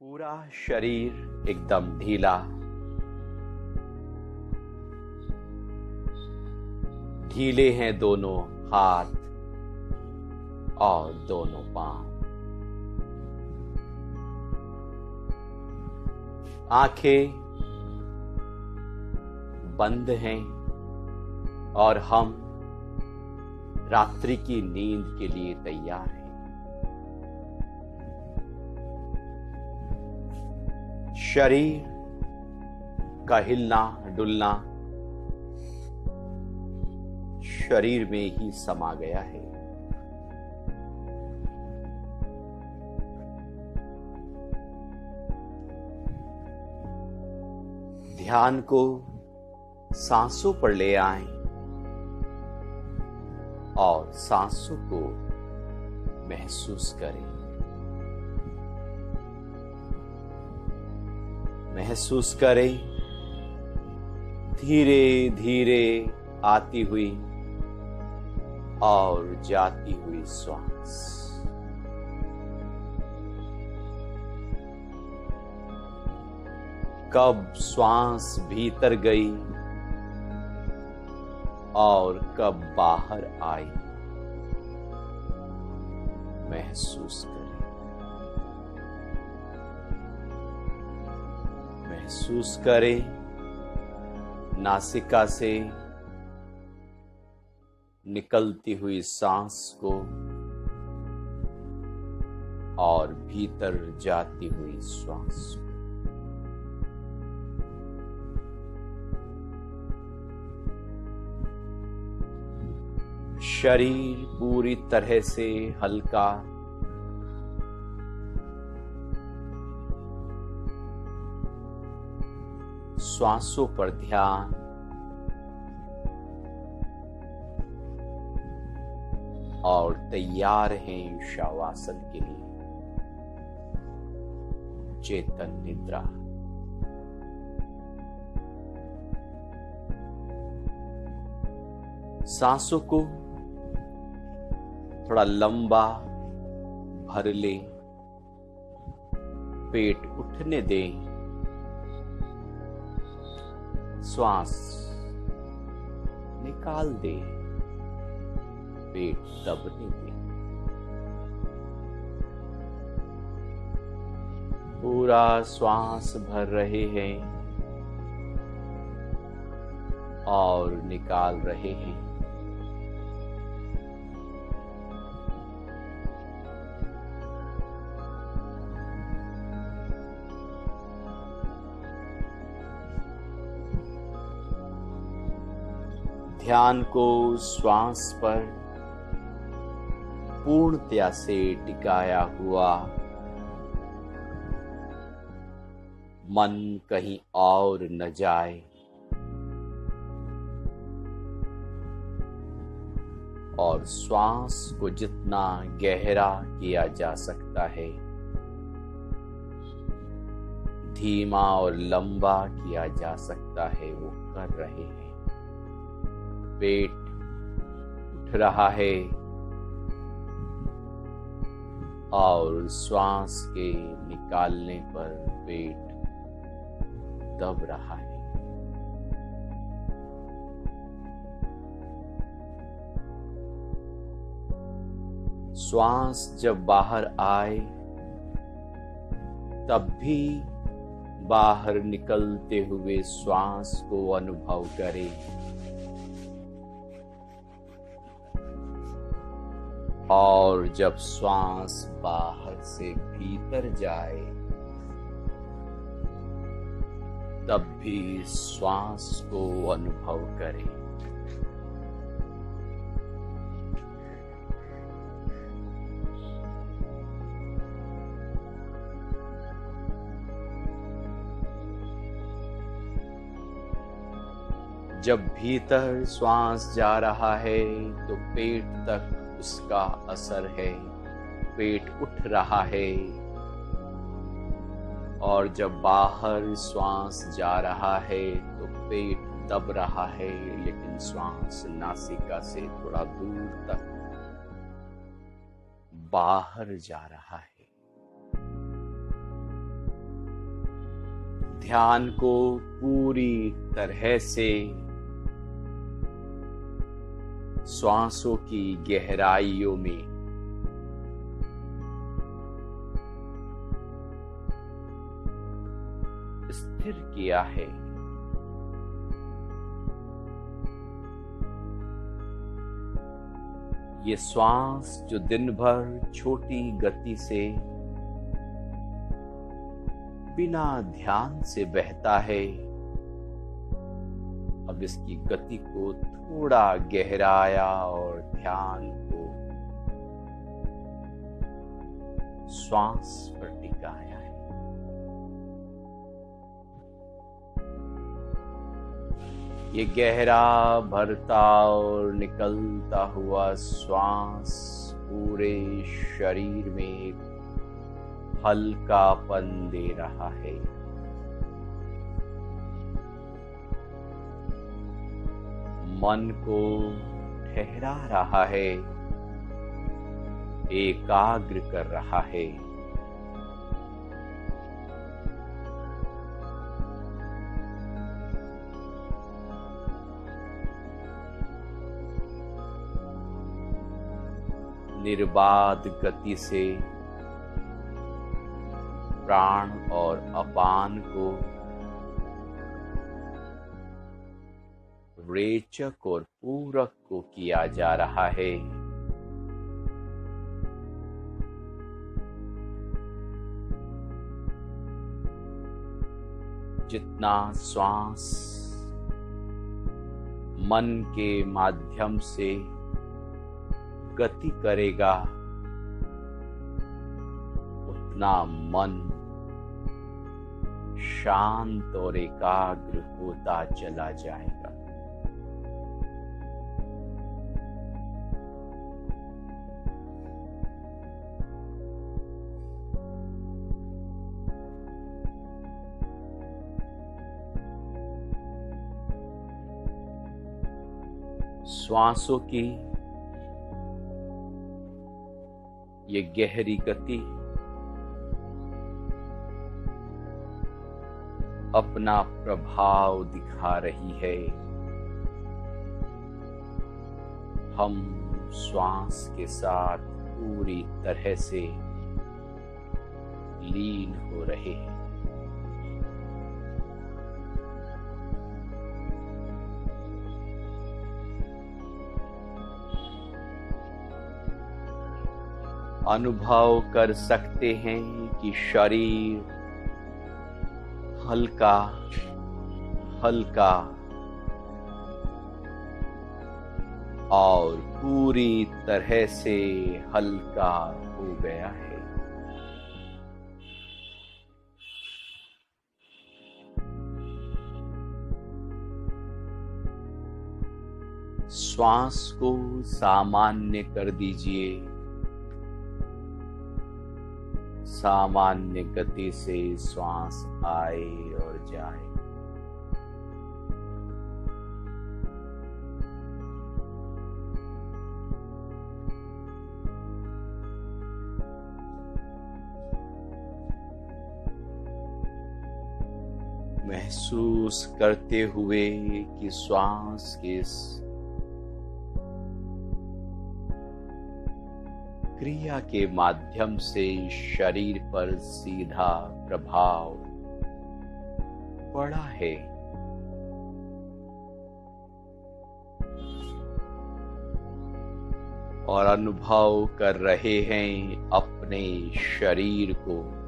पूरा शरीर एकदम ढीला, ढीले हैं दोनों हाथ और दोनों पांव। आंखें बंद हैं और हम रात्रि की नींद के लिए तैयार हैं। शरीर का हिलना डुलना शरीर में ही समा गया है। ध्यान को सांसों पर ले आएं और सांसों को महसूस करें। महसूस करें धीरे धीरे आती हुई और जाती हुई श्वास। कब श्वास भीतर गई और कब बाहर आई, महसूस करें। महसूस करें नासिका से निकलती हुई सांस को और भीतर जाती हुई श्वास को। शरीर पूरी तरह से हल्का, श्वासों पर ध्यान, और तैयार हैं शवासन के लिए। चेतन निद्रा। सांसों को थोड़ा लंबा भर ले, पेट उठने दें, श्वास निकाल दे, पेट दबने दे। पूरा श्वास भर रहे हैं और निकाल रहे हैं। ध्यान को श्वास पर पूर्णतया से टिकाया हुआ, मन कहीं और न जाए, और श्वास को जितना गहरा किया जा सकता है, धीमा और लंबा किया जा सकता है, वो कर रहे हैं। पेट उठ रहा है और श्वास के निकालने पर पेट दब रहा है। श्वास जब बाहर आए तब भी बाहर निकलते हुए श्वास को अनुभव करें, और जब श्वास बाहर से भीतर जाए तब भी श्वास को अनुभव करें। जब भीतर श्वास जा रहा है तो पेट तक उसका असर है, पेट उठ रहा है, और जब बाहर श्वास जा रहा है तो पेट दब रहा है, लेकिन श्वास नासिका से थोड़ा दूर तक बाहर जा रहा है। ध्यान को पूरी तरह से श्वासों की गहराइयों में स्थिर किया है। ये श्वास जो दिन भर छोटी गति से बिना ध्यान से बहता है, अब इसकी गति को थोड़ा गहराया और ध्यान को श्वास पर टिकाया है। ये गहरा भरता और निकलता हुआ श्वास पूरे शरीर में एक हल्कापन दे रहा है। मन को ठहरा रहा है, एकाग्र कर रहा है। निर्बाध गति से प्राण और अपान को रेचक और पूरक को किया जा रहा है। जितना श्वास मन के माध्यम से गति करेगा, उतना मन शांत और एकाग्र होता चला जाएगा। श्वासों की ये गहरी गति अपना प्रभाव दिखा रही है। हम श्वास के साथ पूरी तरह से लीन हो रहे हैं। अनुभव कर सकते हैं कि शरीर हल्का हल्का और पूरी तरह से हल्का हो गया है। श्वास को सामान्य कर दीजिए। सामान्य गति से श्वास आए और जाए। महसूस करते हुए कि श्वास के क्रिया के माध्यम से शरीर पर सीधा प्रभाव पड़ा है। और अनुभव कर रहे हैं अपने शरीर को।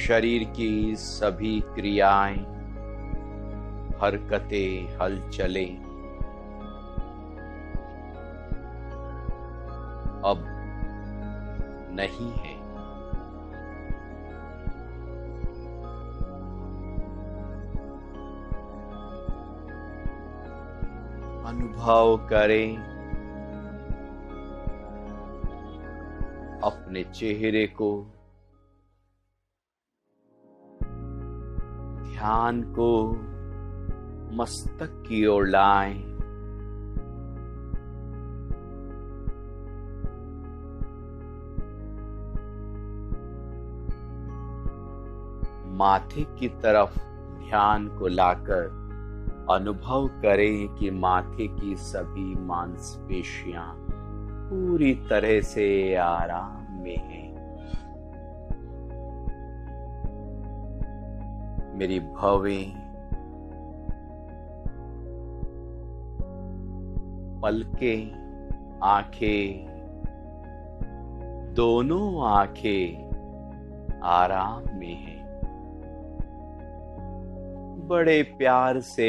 शरीर की सभी क्रियाएं, हरकतें, हलचलें अब नहीं है। अनुभव करें अपने चेहरे को, ध्यान को मस्तक की ओर लाएं। माथे की तरफ ध्यान को लाकर अनुभव करें कि माथे की सभी मांसपेशियां पूरी तरह से आराम में हैं। मेरी भवें, पलकें, आंखें, दोनों आंखें आराम में हैं। बड़े प्यार से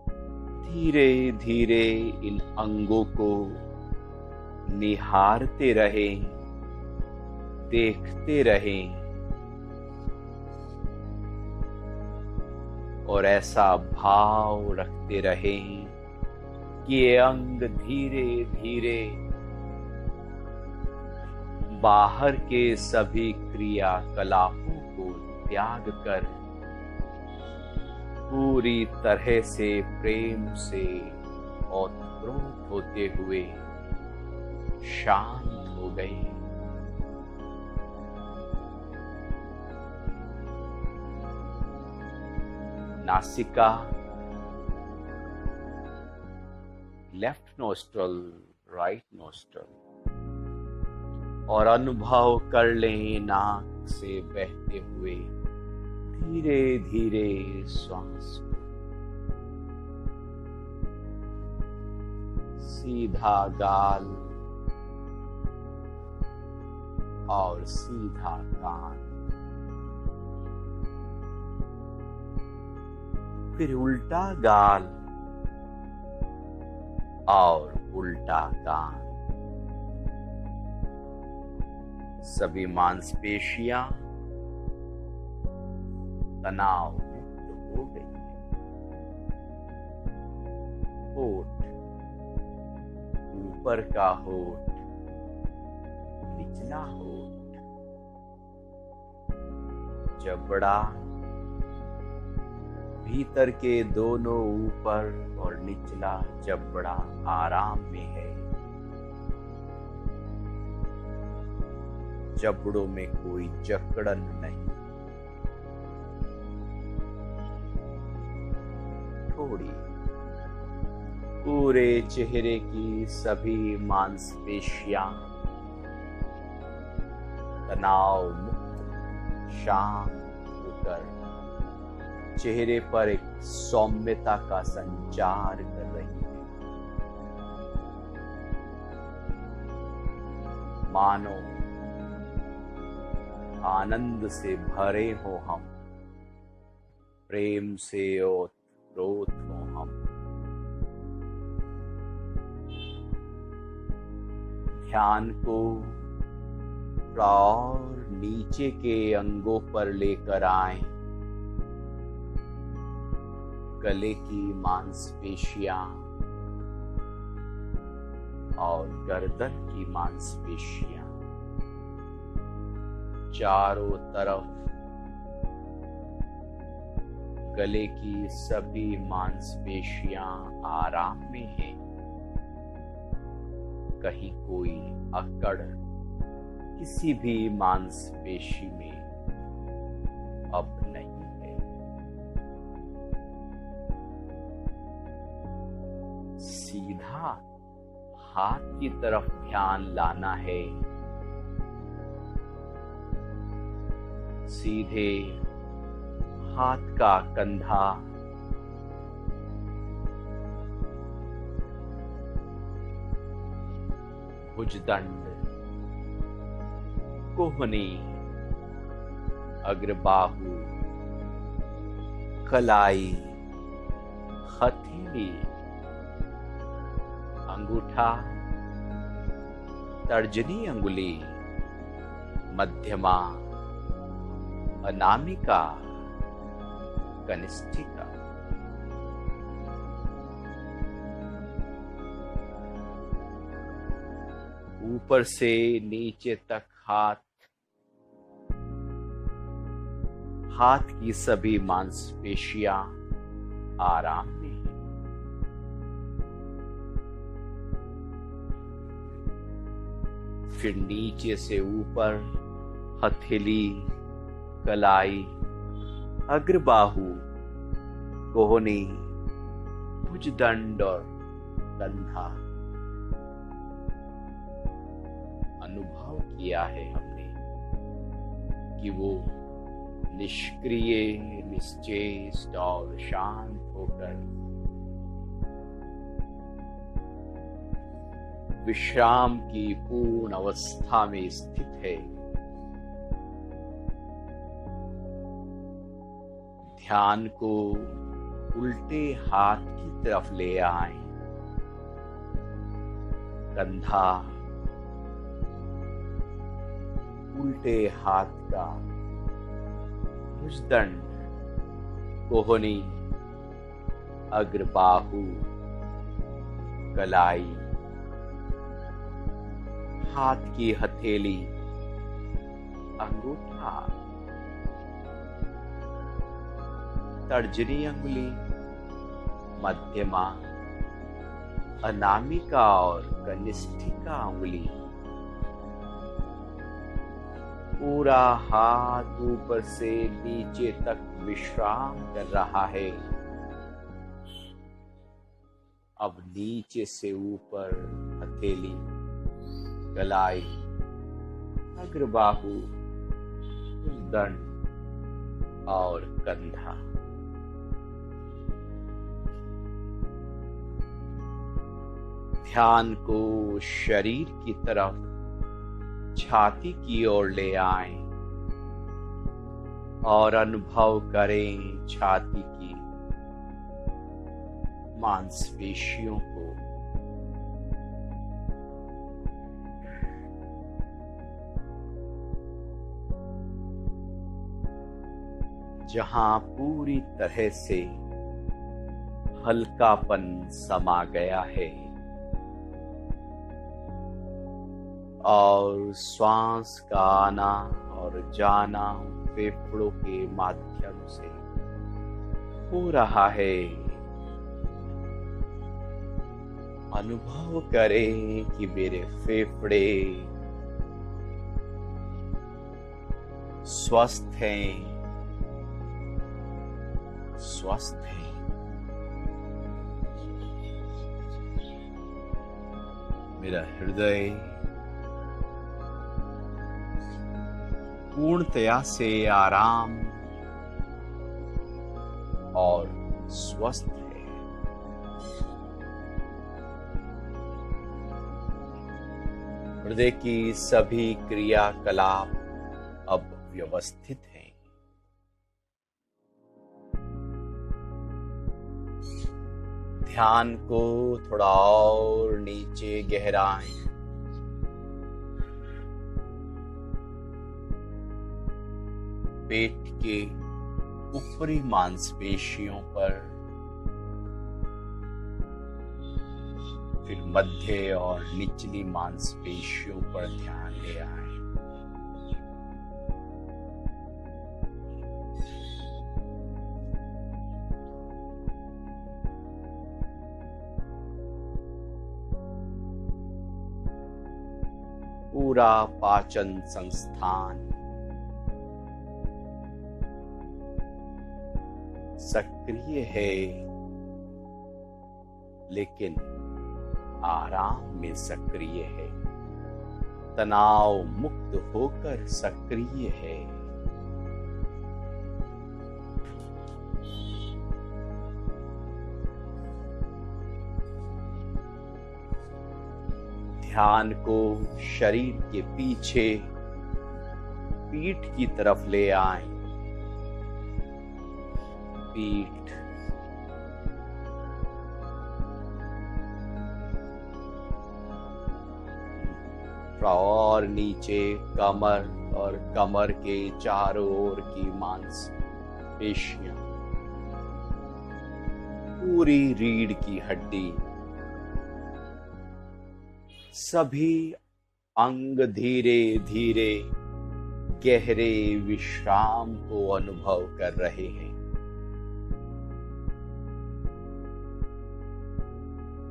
धीरे धीरे इन अंगों को निहारते रहें, देखते रहें और ऐसा भाव रखते रहें कि ये अंग धीरे धीरे बाहर के सभी क्रियाकलापों को त्याग कर पूरी तरह से प्रेम से ओतप्रोत होते हुए शांत हो गए। नासिका, लेफ्ट नोस्ट्रल, राइट नोस्ट्रल, और अनुभव कर लें नाक से बहते हुए धीरे धीरे श्वास को। सीधा गाल और सीधा कान, फिर उल्टा गाल और उल्टा कान। सभी मांसपेशियां तनाव मुक्त हो गई है। होठ, ऊपर का होठ, निचला होठ, जबड़ा, भीतर के दोनों ऊपर और निचला जबड़ा आराम में है। जबड़ों में कोई जकड़न नहीं। थोड़ी पूरे चेहरे की सभी मांसपेशियां तनाव मुक्त शांत होकर चेहरे पर एक सौम्यता का संचार कर रही है। मानो आनंद से भरे हो हम, प्रेम से ओतप्रोत हो हम। ध्यान को और नीचे के अंगों पर लेकर आएं। गले की मांसपेशियां और गर्दन की मांसपेशियां चारों तरफ, गले की सभी मांसपेशियां आराम में हैं। कहीं कोई अकड़ किसी भी मांसपेशी में अब नहीं है। सीधा हाथ की तरफ ध्यान लाना है। सीधे हाथ का कंधा, भुजदंड, कोहनी, अग्रबाहु, कलाई, हथेली, अंगूठा, तर्जनी अंगुली, मध्यमा, अनामिका, कनिष्ठिका। ऊपर से नीचे तक हाथ की सभी मांसपेशियां आराम में हैं। फिर नीचे से ऊपर हथेली, कलाई, अग्रबाहु, कोहनी, भुजदंड और कंधा। अनुभव किया है हमने कि वो निष्क्रिय, निश्चेष्ट और शांत होकर विश्राम की पूर्ण अवस्था में स्थित है। ध्यान को उल्टे हाथ की तरफ ले आए। कंधा उल्टे हाथ का, भुजदंड, कोहनी, अग्रबाहु, कलाई, हाथ की हथेली, अंगूठा, तर्जनी अंगुली, मध्यमा, अनामिका और कनिष्ठिका अंगुली। पूरा हाथ ऊपर से नीचे तक विश्राम कर रहा है। अब नीचे से ऊपर हथेली, कलाई, अग्रबाहु, दंड और कंधा। ध्यान को शरीर की तरफ, छाती की ओर ले आएं और अनुभव करें छाती की मांसपेशियों को। जहां पूरी तरह से हल्कापन समा गया है और श्वास का आना और जाना फेफड़ों के माध्यम से हो रहा है। अनुभव करें कि मेरे फेफड़े स्वस्थ हैं, स्वस्थ हैं। मेरा हृदय पूर्णतया से आराम और स्वस्थ है। हृदय की सभी क्रियाकलाप अब व्यवस्थित हैं। ध्यान को थोड़ा और नीचे गहराएं। पेट के ऊपरी मांसपेशियों पर, फिर मध्य और निचली मांसपेशियों पर ध्यान ले आए। पूरा पाचन संस्थान सक्रिय है, लेकिन आराम में सक्रिय है, तनाव मुक्त होकर सक्रिय है। ध्यान को शरीर के पीछे पीठ की तरफ ले आएं। पीठ, और नीचे कमर और कमर के चारों ओर की मांसपेशियां, पूरी रीढ़ की हड्डी, सभी अंग धीरे धीरे गहरे विश्राम को अनुभव कर रहे हैं।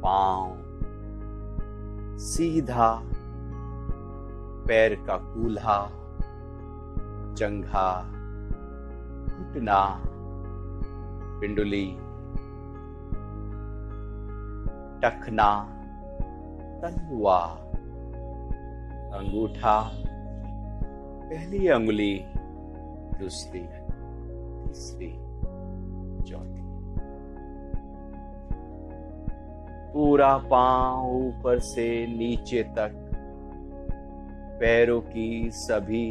पांव सीधा, पैर का कूल्हा, जंघा घुटना, पिंडुली, टखना, तलवा, अंगूठा, पहली अंगुली, दूसरी, तीसरी, चौथी। पूरा पांव ऊपर से नीचे तक, पैरों की सभी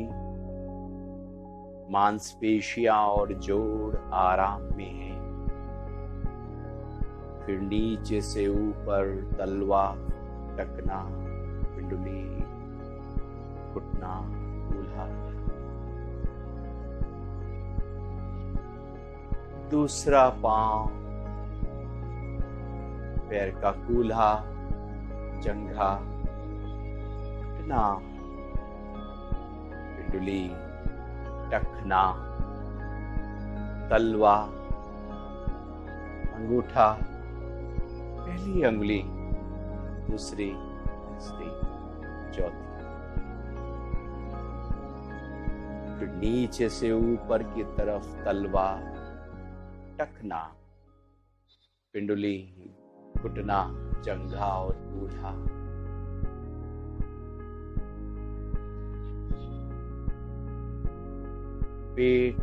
मांसपेशियां और जोड़ आराम में हैं। फिर नीचे से ऊपर तलवा, टखना, पिंडुली, घुटना, कूल्हा। दूसरा पांव, पैर का कूल्हा, जंघा, घुटना, पिंडुली, टखना, तलवा, अंगूठा, पहली अंगुली, दूसरी, तीसरी, चौथी। फिर नीचे से ऊपर की तरफ तलवा, टखना, पिंडुली, घुटना, जंघा और कूल्हा। पेट,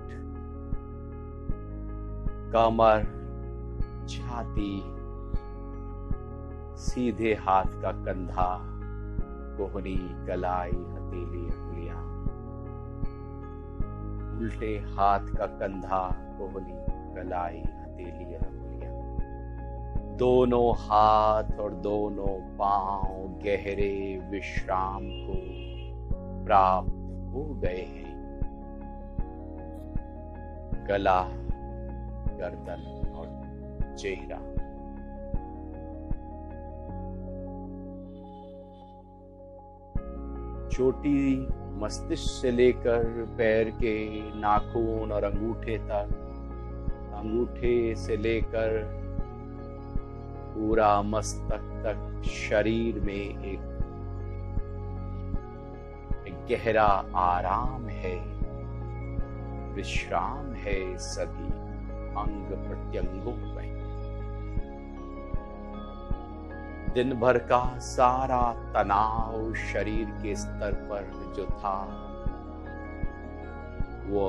कमर, छाती, सीधे हाथ का कंधा, कोहनी, कलाई, हथेली, अंगुलियां। उल्टे हाथ का कंधा, कोहनी, कलाई, हथेली, अंगुलियां। दोनों हाथ और दोनों पांव गहरे विश्राम को प्राप्त हो गए हैं। गला, गर्दन और चेहरा। चोटी मस्तिष्क से लेकर पैर के नाखून और अंगूठे तक, अंगूठे से लेकर पूरा मस्तक तक शरीर में एक गहरा आराम है, विश्राम है सभी अंग प्रत्यंगों में। दिन भर का सारा तनाव शरीर के स्तर पर जो था वो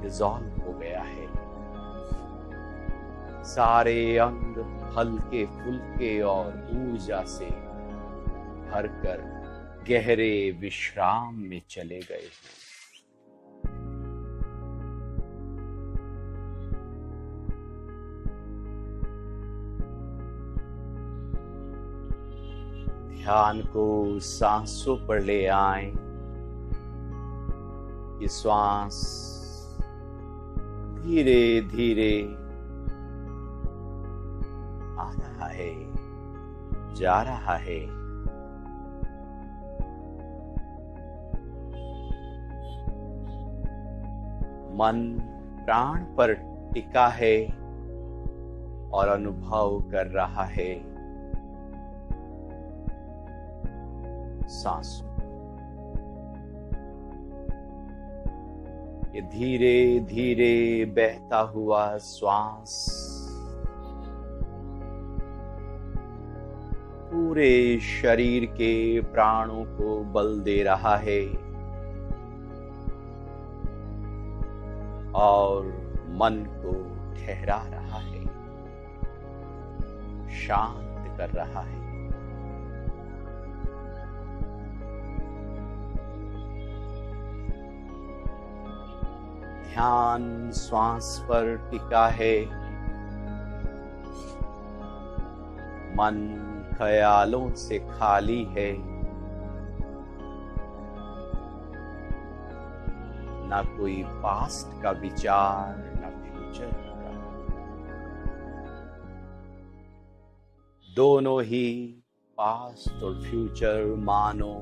डिसॉल्व हो गया है। सारे अंग हल्के फुल्के और ऊर्जा से भरकर गहरे विश्राम में चले गए। ध्यान को सांसों पर ले आएं। ये श्वास धीरे धीरे आ रहा है, जा रहा है। मन प्राण पर टिका है और अनुभव कर रहा है सांसों। ये धीरे धीरे बहता हुआ श्वास पूरे शरीर के प्राणों को बल दे रहा है और मन को ठहरा रहा है, शांत कर रहा है। ध्यान श्वास पर टिका है। मन ख्यालों से खाली है। ना कोई पास्ट का विचार, ना फ्यूचर का। दोनों ही पास्ट और फ्यूचर मानो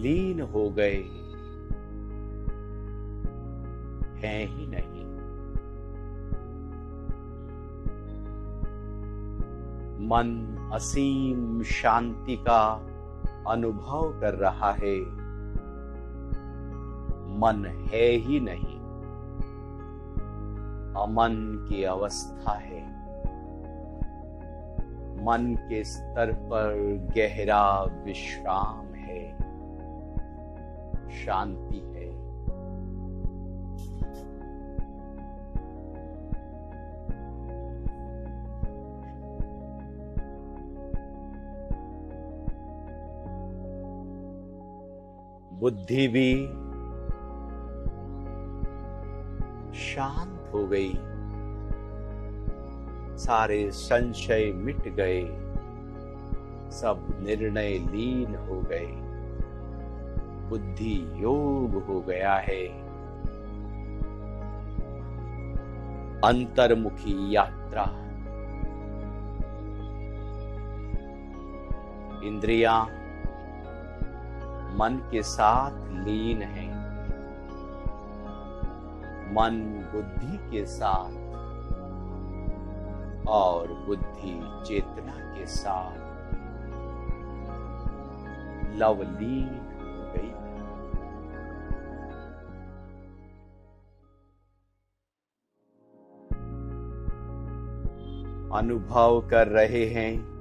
लीन हो गए हैं ही नहीं। मन असीम शांति का अनुभव कर रहा है। मन है ही नहीं। अमन की अवस्था है। मन के स्तर पर गहरा विश्राम है, शांति है। बुद्धि भी शांत हो गई, सारे संशय मिट गए, सब निर्णय लीन हो गए, बुद्धि योग हो गया है। अंतर्मुखी यात्रा, इंद्रियां मन के साथ लीन है, मन बुद्धि के साथ और बुद्धि चेतना के साथ लवलीन हो गई। अनुभव कर रहे हैं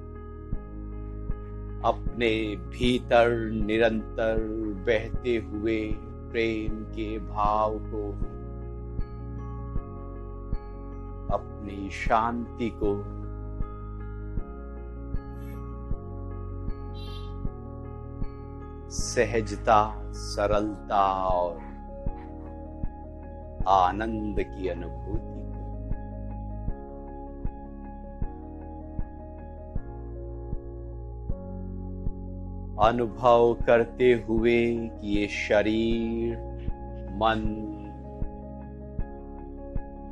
अपने भीतर निरंतर बहते हुए प्रेम के भाव को, अपनी शांति को, सहजता, सरलता और आनंद की अनुभूति। अनुभव करते हुए कि ये शरीर, मन,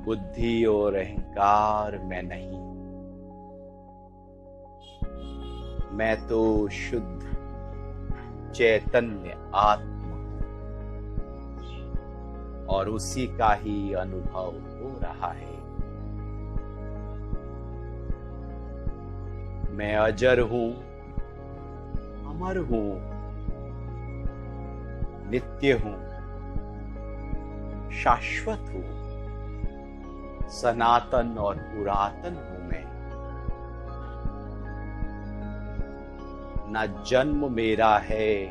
बुद्धि और अहंकार मैं नहीं, मैं तो शुद्ध चैतन्य आत्मा और उसी का ही अनुभव हो रहा है। मैं अजर हूं, अमर हूं, नित्य हूं, शाश्वत हूं, सनातन और पुरातन हूं मैं। न जन्म मेरा है,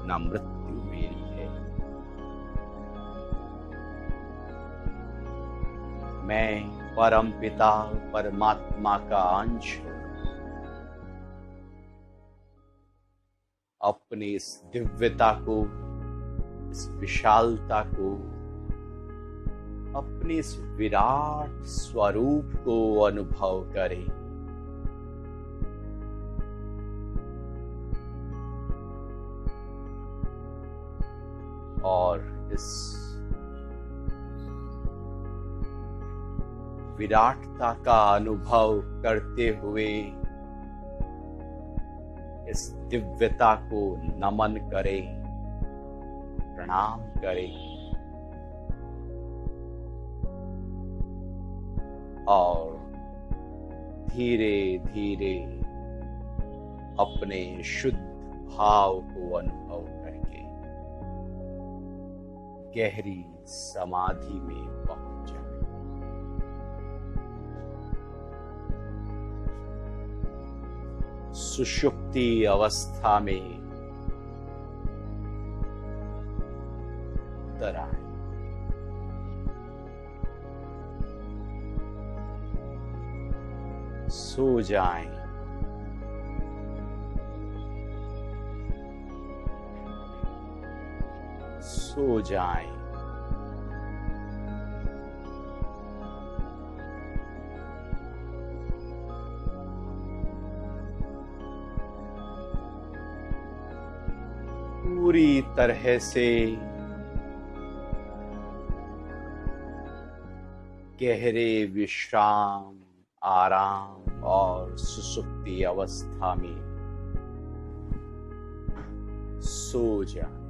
न मृत्यु मेरी है। मैं परम पिता परमात्मा का अंश हूं। अपनी इस दिव्यता को, इस विशालता को, अपने इस विराट स्वरूप को अनुभव करें। और इस विराटता का अनुभव करते हुए इस दिव्यता को नमन करें, प्रणाम करें और धीरे धीरे अपने शुद्ध भाव को अनुभव करके गहरी समाधि में पहुंच जाए। सुषुप्ति अवस्था में उतर आए। सो जाएं। सो जाएं। पूरी तरह से गहरे विश्राम, आराम और सुसुप्ति अवस्था में सो जाएं।